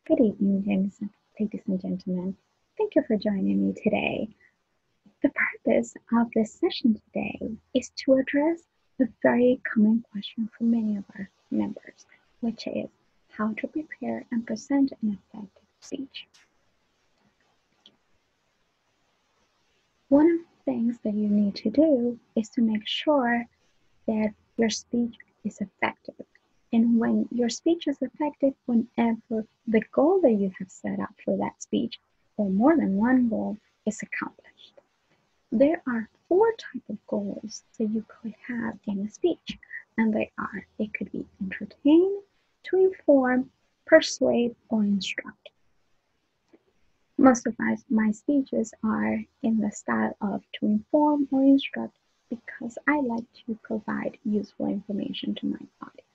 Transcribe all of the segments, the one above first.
Good evening, ladies and gentlemen. Thank you for joining me today. The purpose of this session today is to address a very common question for many of our members, which is how to prepare and present an effective speech. One of the things that you need to do is to make sure that your speech is effective. And when your speech is effective, whenever the goal that you have set up for that speech, or more than one goal, is accomplished. There are 4 types of goals that you could have in a speech, and they are: it could be entertain, to inform, persuade, or instruct. Most of my speeches are in the style of to inform or instruct because I like to provide useful information to my audience.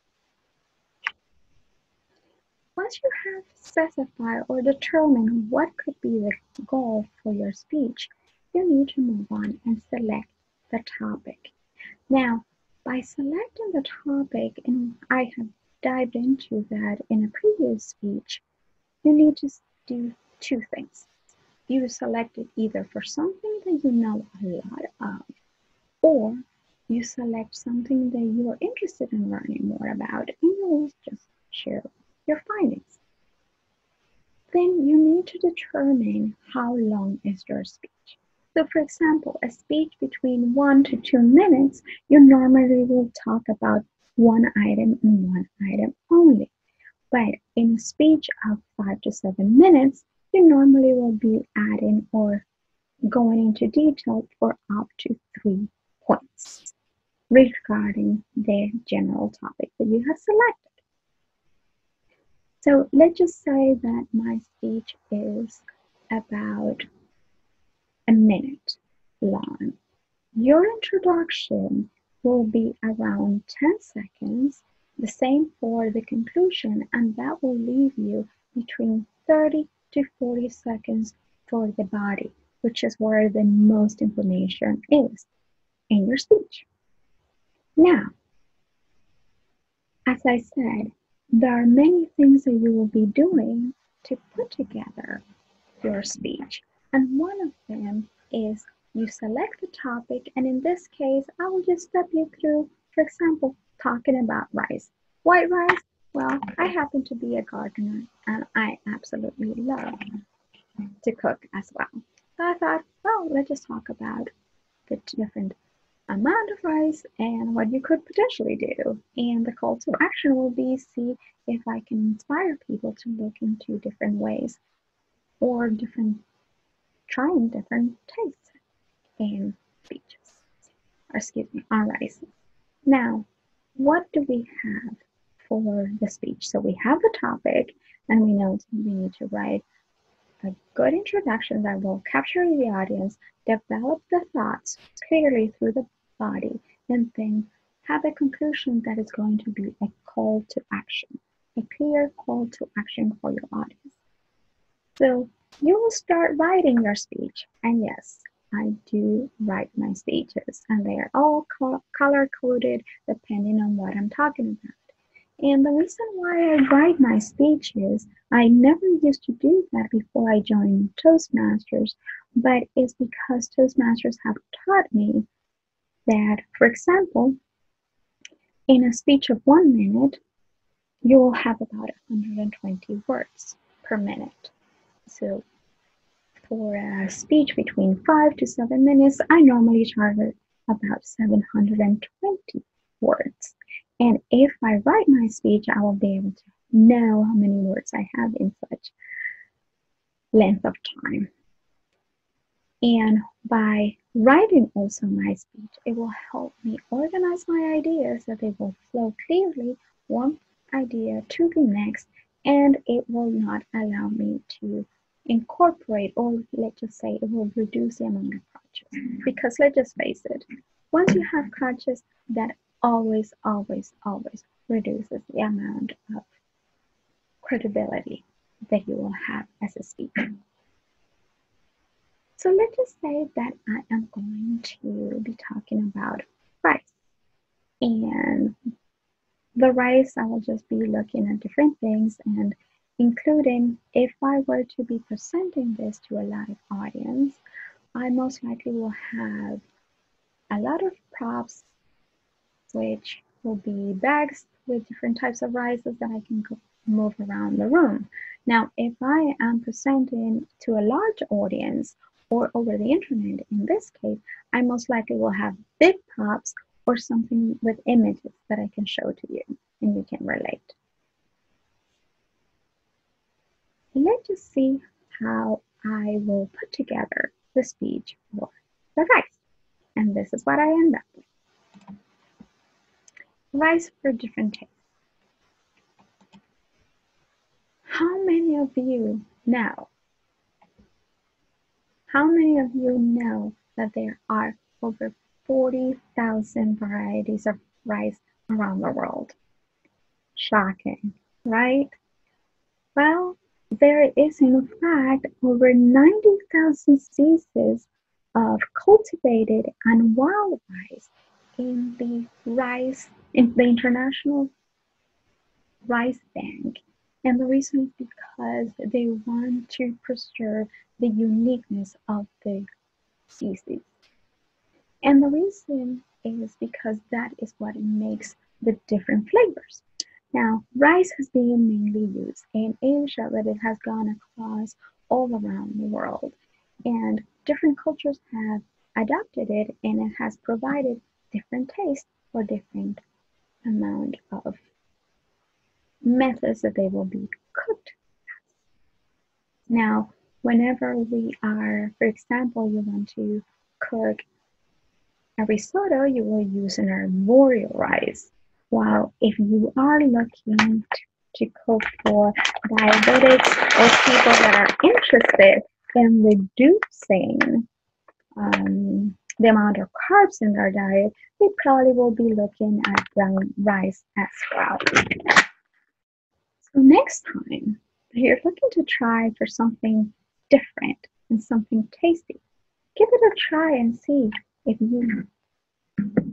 Once you have specified or determined what could be the goal for your speech, you need to move on and select the topic. Now, by selecting the topic, and I have dived into that in a previous speech, you need to do 2 things. You select it either for something that you know a lot of, or you select something that you are interested in learning more about, and you will just share your findings. Then you need to determine how long is your speech. So for example, a speech between 1 to 2 minutes, you normally will talk about one item and one item only. But in a speech of 5 to 7 minutes, you normally will be adding or going into detail for up to 3 points regarding the general topic that you have selected. So let's just say that my speech is about a minute long. Your introduction will be around 10 seconds, the same for the conclusion, and that will leave you between 30 to 40 seconds for the body, which is where the most information is in your speech. Now, as I said, there are many things that you will be doing to put together your speech, and one of them is you select the topic, and in this case, I will just step you through, for example, talking about rice. White rice, well, I happen to be a gardener, and I absolutely love to cook as well. So I thought, well, let's just talk about the different amount of rice and what you could potentially do. And the call to action will be see if I can inspire people to look into different ways or trying different tastes in speeches, on rice. Now, what do we have for the speech? So we have the topic, and we know we need to write a good introduction that will capture the audience, develop the thoughts clearly through the body, and then have a conclusion that is going to be a call to action, a clear call to action for your audience. So you will start writing your speech, and yes, I do write my speeches, and they are all color-coded depending on what I'm talking about. And the reason why I write my speeches, I never used to do that before I joined Toastmasters, but it's because Toastmasters have taught me that, for example, in a speech of 1 minute, you will have about 120 words per minute. So for a speech between 5 to 7 minutes, I normally target about 720 words. And if I write my speech, I will be able to know how many words I have in such length of time. And by writing also my speech, it will help me organize my ideas so they will flow clearly one idea to the next, and it will not allow me to incorporate, or let's just say it will reduce the amount of crutches. Because let's just face it, once you have crutches, that always reduces the amount of credibility that you will have as a speaker. So let's just say that I am going to be talking about rice. And the rice, I will just be looking at different things, and including if I were to be presenting this to a live audience, I most likely will have a lot of props, which will be bags with different types of rices that I can move around the room. Now, if I am presenting to a large audience or over the internet, in this case, I most likely will have big props or something with images that I can show to you and you can relate. Let's just see how I will put together the speech for the rice. And this is what I end up with. Rice for different tastes. How many of you know? How many of you know that there are over 40,000 varieties of rice around the world? Shocking, right? Well, there is in fact over 90,000 species of cultivated and wild rice in the International Rice Bank. And the reason is because they want to preserve the uniqueness of the species. And the reason is because that is what makes the different flavors. Now, rice has been mainly used in Asia, but it has gone across all around the world. And different cultures have adopted it, and it has provided different tastes for different amount of methods that they will be cooked. Now, whenever we are, for example, you want to cook a risotto, you will use an arboreal rice. While if you are looking to cook for diabetics or people that are interested in reducing the amount of carbs in their diet, they probably will be looking at brown rice as well. So next time, if you're looking to try for something different and something tasty, give it a try and see if you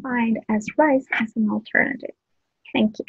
find as rice as an alternative. Thank you.